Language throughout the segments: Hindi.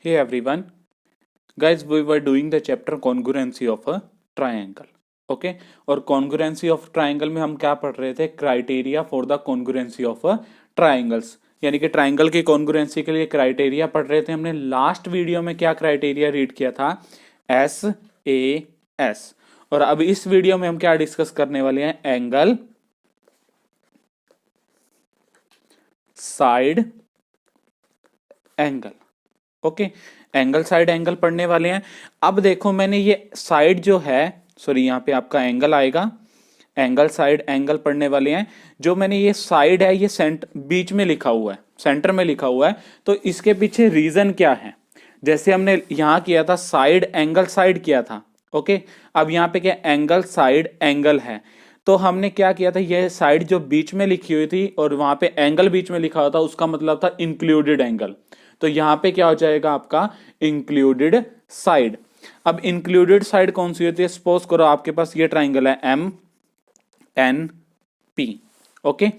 Hey everyone, guys, we were doing the chapter congruency of a triangle. Okay और कॉन्ग्रुएंसी ऑफ ट्राइंगल में हम क्या पढ़ रहे थे? Criteria for the congruency of a triangles, यानी कि ट्राइंगल की कॉन्ग्रुएंसी के लिए क्राइटेरिया पढ़ रहे थे। हमने लास्ट वीडियो में क्या क्राइटेरिया रीड किया था? S A S. और अब इस वीडियो में हम क्या डिस्कस करने वाले हैं? Angle, side angle. Okay, angle side angle पढ़ने वाले हैं। अब देखो, मैंने ये साइड जो है, सॉरी यहाँ पे आपका एंगल आएगा, एंगल साइड एंगल पढ़ने वाले हैं। जो मैंने ये साइड है, ये बीच में लिखा हुआ है, सेंटर में लिखा हुआ है, तो इसके पीछे रीजन क्या है? जैसे हमने यहां किया था साइड एंगल साइड किया था। ओके, अब यहाँ पे क्या एंगल साइड एंगल है, तो हमने क्या किया था? ये साइड जो बीच में लिखी हुई थी और वहां पे एंगल बीच में लिखा हुआ था, उसका मतलब था इंक्लूडेड एंगल। तो यहां पे क्या हो जाएगा आपका? Included side. अब इंक्लूडेड साइड कौन सी होती है? सपोज करो आपके पास ये ट्राइंगल है एम एन पी। ओके,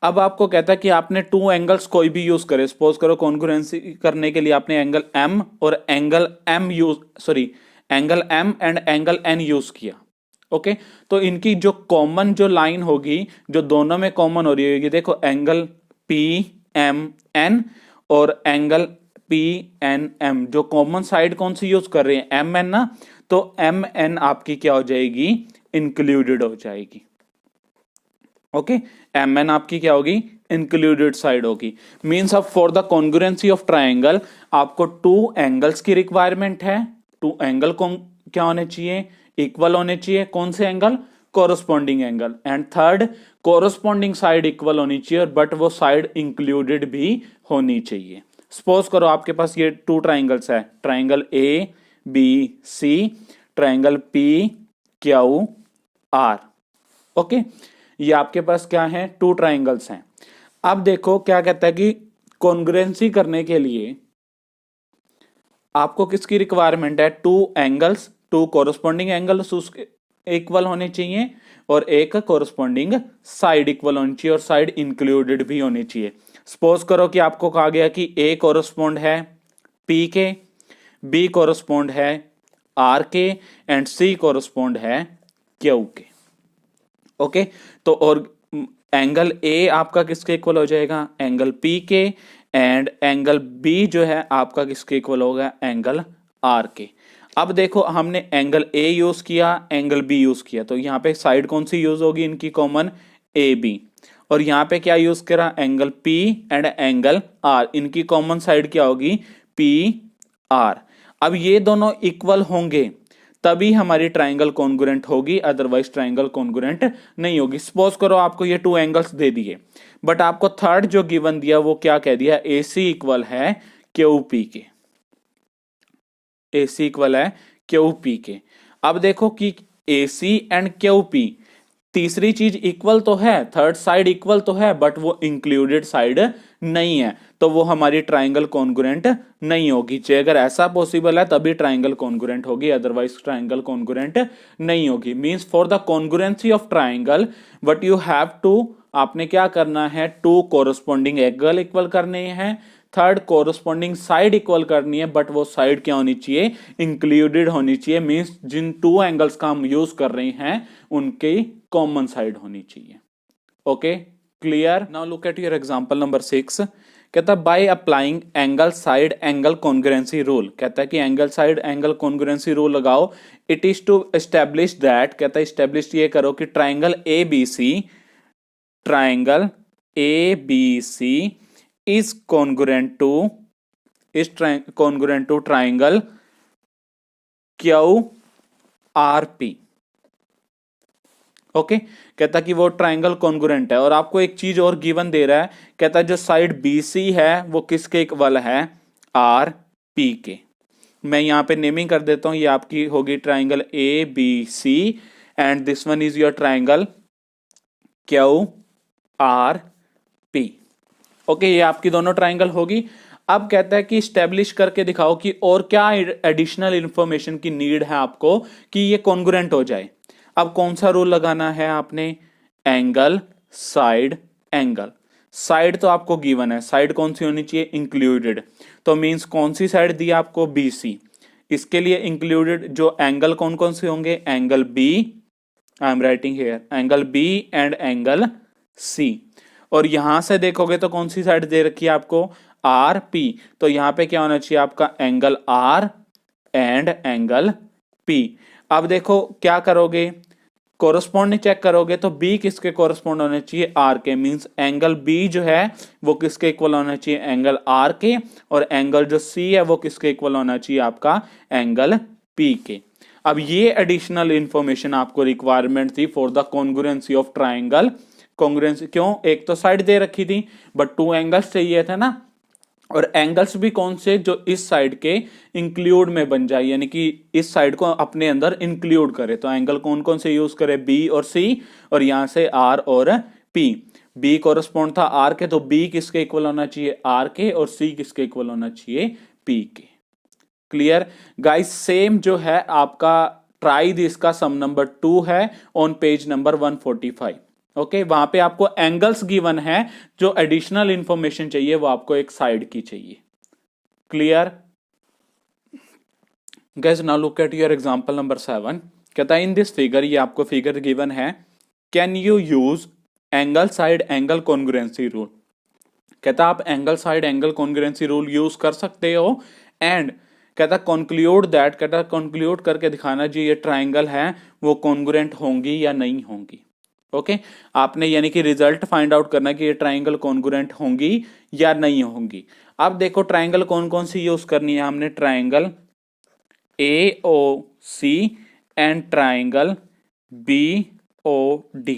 अब आपको कहता है कि आपने टू एंगल्स कोई भी यूज करे। सपोज करो कॉन्ग्रुएंसी करने के लिए आपने एंगल एम और angle M use, sorry angle M and angle N use किया। ओके, तो इनकी जो कॉमन जो लाइन होगी, जो दोनों में कॉमन हो रही होगी, देखो एंगल पी एम एन और एंगल पी एन एम, जो कॉमन साइड कौन सी यूज कर रहे हैं? एम एन ना, तो एम एन आपकी क्या हो जाएगी? इंक्लूडेड हो जाएगी। ओके, एम एन आपकी क्या होगी? इंक्लूडेड साइड होगी। मीन्स अब for the congruency of triangle आपको टू एंगल्स की रिक्वायरमेंट है। टू एंगल को क्या होने चाहिए? इक्वल होने चाहिए। कौन से angle? Corresponding angle. And third, corresponding side equal होनी चाहिए, बट वो साइड इंक्लूडेड भी होनी चाहिए। सपोज करो आपके पास ये टू ट्राइंगल्स है, triangle A B C, triangle P Q R. Okay, ये आपके पास क्या है? टू ट्राइंगल्स हैं। अब देखो क्या कहता है कि कॉन्ग्रुएंसी करने के लिए आपको किसकी रिक्वायरमेंट है? Two angles, two corresponding angles उसके इक्वल होने चाहिए और एक कोरोस्पॉन्डिंग साइड इक्वल होनी चाहिए और साइड इंक्लूडेड भी होनी चाहिए। सपोज करो कि आपको कहा गया कि ए कोरोस्पॉन्ड है पी के, बी कोरोस्पॉन्ड है आर के एंड सी कोरोस्पॉन्ड है क्यू के। ओके, तो और एंगल ए आपका किसके इक्वल हो जाएगा? एंगल पी के। एंड एंगल बी जो है आपका किसके इक्वल होगा? एंगल आर के। अब देखो, हमने एंगल ए यूज किया, एंगल बी यूज किया, तो यहां पे साइड कौन सी यूज होगी इनकी? Common A B. और यहां पे क्या यूज करा? Angle P and angle R, इनकी कॉमन साइड क्या होगी? P R. अब ये दोनों इक्वल होंगे तभी हमारी ट्राइंगल कॉन्ग्रुएंट होगी, अदरवाइज ट्राइंगल कॉन्ग्रुएंट नहीं होगी। सपोज करो आपको ये टू एंगल्स दे दिए, बट आपको थर्ड जो गिवन दिया वो क्या कह दिया? ए सी इक्वल है क्यू पी के। ए सी इक्वल है क्यू पी के। अब देखो कि ए सी एंड क्यू पी, तीसरी चीज इक्वल तो है, थर्ड साइड इक्वल तो है, बट वो इंक्लूडेड साइड नहीं है, तो वो हमारी ट्राइंगल कॉन्ग्रुएंट नहीं होगी। चाहे अगर ऐसा पॉसिबल है तभी ट्राइंगल कॉन्ग्रुएंट होगी, अदरवाइज ट्राइंगल कॉन्ग्रुएंट नहीं होगी। Means for the congruency of triangle what you have to, आपने क्या करना है? टू कोरोस्पॉन्डिंग एंगल इक्वल करने हैं, थर्ड कोरोस्पॉन्डिंग साइड इक्वल करनी है, बट वो साइड क्या होनी चाहिए? इंक्लूडेड होनी चाहिए। मींस जिन टू एंगल्स का हम यूज कर रहे हैं उनकी कॉमन साइड होनी चाहिए। Okay, clear? Now look at your example number 6। कहता है by applying angle side angle congruency rule. कहता है कि angle side angle congruency rule लगाओ। It is to establish that, कहता है एस्टेब्लिश ये करो कि triangle A B C, triangle A B C is congruent to, is congruent to triangle QRP। Okay, कहता कि वो ट्राइंगल कॉन्ग्रुएंट है। और आपको एक चीज और गिवन दे रहा है, कहता है जो साइड BC है वो किसके इक्वल है? RP के। मैं यहां पे नेमिंग कर देता हूं, ये आपकी होगी triangle ABC and this one is your triangle QRP। Okay, ये आपकी दोनों ट्राइंगल होगी। अब कहता है कि स्टैब्लिश करके दिखाओ कि और क्या एडिशनल इंफॉर्मेशन की नीड है आपको कि ये कॉन्ग्रुएंट हो जाए। अब कौन सा रूल लगाना है आपने? Angle side angle. साइड तो आपको गिवन है, साइड कौन सी होनी चाहिए, इंक्लूडेड, तो मींस कौन सी साइड दी आपको, BC। इसके लिए इंक्लूडेड जो एंगल कौन कौन से होंगे, angle B, I am writing here angle B and angle C। और यहां से देखोगे तो कौन सी साइड दे रखी है आपको, RP, तो यहां पे क्या होना चाहिए आपका, angle R and angle P। अब देखो क्या करोगे, कोरस्पॉन्डिंग चेक करोगे तो B किसके कोरस्पॉन्ड होने चाहिए, R के, मींस एंगल B जो है वो किसके इक्वल होना चाहिए, एंगल R के, और एंगल जो C है वो किसके इक्वल होना चाहिए आपका, एंगल P के। अब ये एडिशनल इंफॉर्मेशन आपको रिक्वायरमेंट थी for the congruency of triangle. Congruency क्यों, एक तो साइड दे रखी थी बट 2 एंगल्स चाहिए थे ना, और एंगल्स भी कौन से, जो इस साइड के इंक्लूड में बन जाए, यानी कि इस साइड को अपने अंदर इंक्लूड करे। तो एंगल कौन कौन से यूज करे, B और C, और यहां से R और P। B कोरस्पॉन्ड था R के, तो B किसके इक्वल होना चाहिए, R के, और C किसके इक्वल होना चाहिए, P के। क्लियर गाइस, सेम जो है आपका ट्राई दिस का सम नंबर 2 है ऑन पेज नंबर 145। ओके, वहां पे आपको एंगल्स गिवन है, जो एडिशनल इंफॉर्मेशन चाहिए वो आपको एक साइड की चाहिए। Clear guys, now look at your example number 7। कहता है इन दिस फिगर, ये आपको फिगर गिवन है, can you use angle side angle congruency rule. कहता आप angle side angle congruency rule use कर सकते हो, एंड कहता कंक्लूड दैट, कहता कंक्लूड करके दिखाना जी ये ट्राइंगल है वो कॉन्ग्रुएंट होंगी या नहीं होंगी। ओके, आपने यानी कि रिजल्ट फाइंड आउट करना कि ये ट्राइंगल कॉन्ग्रुएंट होंगी या नहीं होंगी। अब देखो ट्राइंगल कौन कौन सी यूज करनी है हमने, triangle AOC and triangle BOD।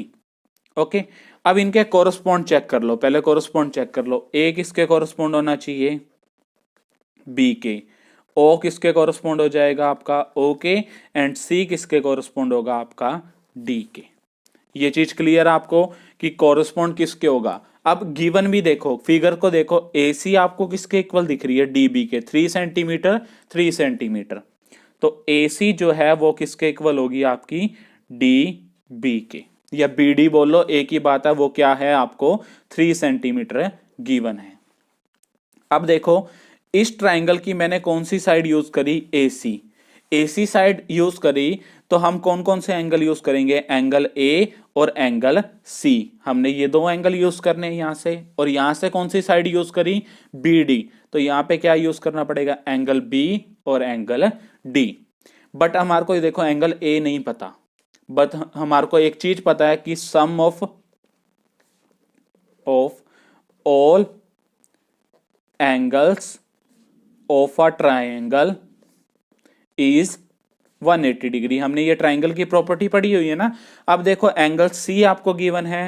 Okay, अब इनके कोरस्पॉन्ड चेक कर लो, पहले कोरस्पॉन्ड चेक कर लो, A किसके कोरस्पॉन्ड होना चाहिए, B के, O किसके कोरस्पॉन्ड हो जाएगा आपका, O के, एंड C किसके कोरस्पॉन्ड होगा आपका, D के। ये चीज क्लियर आपको कि कोरस्पॉन्ड किसके होगा। अब गिवन भी देखो, फिगर को देखो, AC आपको किसके इक्वल दिख रही है, DB के, 3 सेंटीमीटर 3 सेंटीमीटर, तो AC जो है वो किसके इक्वल होगी आपकी, DB के, या BD बोलो एक ही बात है, वो क्या है आपको 3 सेंटीमीटर गिवन है। अब देखो इस ट्राइंगल की मैंने कौन सी साइड यूज करी, AC साइड यूज करी, तो हम कौन कौन से एंगल यूज करेंगे, एंगल A और एंगल C, हमने ये दो एंगल यूज करने हैं यहां से, और यहां से कौन सी साइड यूज करी, BD, तो यहां पे क्या यूज करना पड़ेगा, एंगल B और एंगल D। बट हमारे को देखो एंगल A नहीं पता, बट हमारे को एक चीज पता है कि sum of all angles of a triangle is 180 degree. हमने ये ट्राइंगल की प्रॉपर्टी पढ़ी हुई है ना। अब देखो एंगल C आपको गिवन है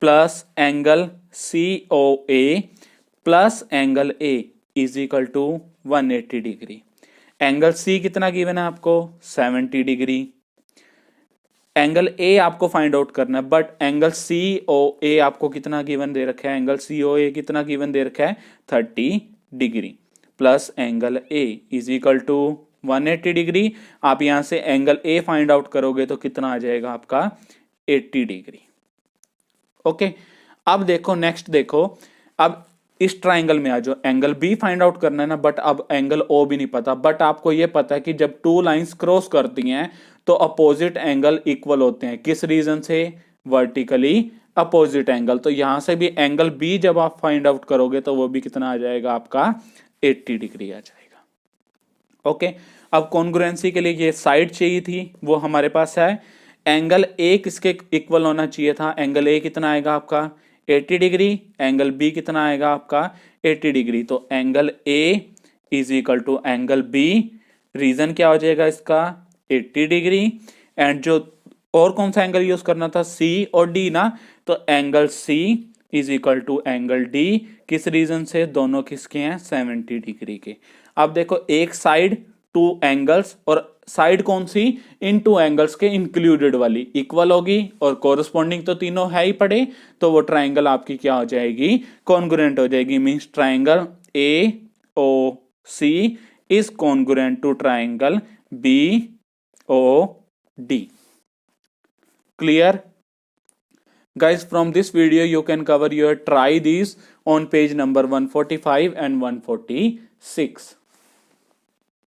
प्लस एंगल COA प्लस angle A is equal to 180 degree. Angle C कितना गिवन है आपको, 70 डिग्री। एंगल A आपको फाइंड आउट करना है, बट एंगल COA आपको कितना गिवन दे रखा है, एंगल COA कितना गिवन दे रखा है, 30 degree, plus angle A is equal to 180 degree. आप यहां से एंगल A फाइंड आउट करोगे तो कितना आ जाएगा आपका, 80 डिग्री। ओके, अब देखो नेक्स्ट देखो, अब इस ट्राइंगल में आ जाओ, एंगल B फाइंड आउट करना है ना, बट अब एंगल O भी नहीं पता, बट आपको यह पता है कि जब 2 लाइंस क्रॉस करती हैं तो अपोजिट एंगल इक्वल होते हैं, किस रीजन से, वर्टिकली अपोजिट एंगल। तो यहां से भी एंगल B जब आप फाइंड आउट करोगे तो वो भी कितना आ जाएगा आपका, 80 डिग्री आ जाएगा। ओके, अब कॉन्ग्रुएंसी के लिए ये साइड चाहिए थी, वो हमारे पास है। एंगल A किसके इक्वल होना चाहिए था, एंगल A कितना आएगा आपका, 80 डिग्री, एंगल B कितना आएगा आपका, 80 डिग्री, तो angle A is equal to angle B, reason क्या हो जाएगा इसका, 80 डिग्री, एंड जो और कौन सा एंगल यूज करना था, C और D ना, तो angle C is equal to angle D, किस रीजन से, दोनों किसके हैं, 70 डिग्री के। अब देखो एक साइड 2 एंगल्स, और साइड कौन सी, इन 2 एंगल्स के इंक्लूडेड वाली इक्वल होगी, और कोरस्पॉन्डिंग तो तीनों है ही पड़े, तो वो ट्राइंगल आपकी क्या हो जाएगी, कॉन्ग्रुएंट हो जाएगी। Means triangle AOC is congruent to triangle BOD। Clear Guys, from this video you can cover your try these on page number 145 and 146.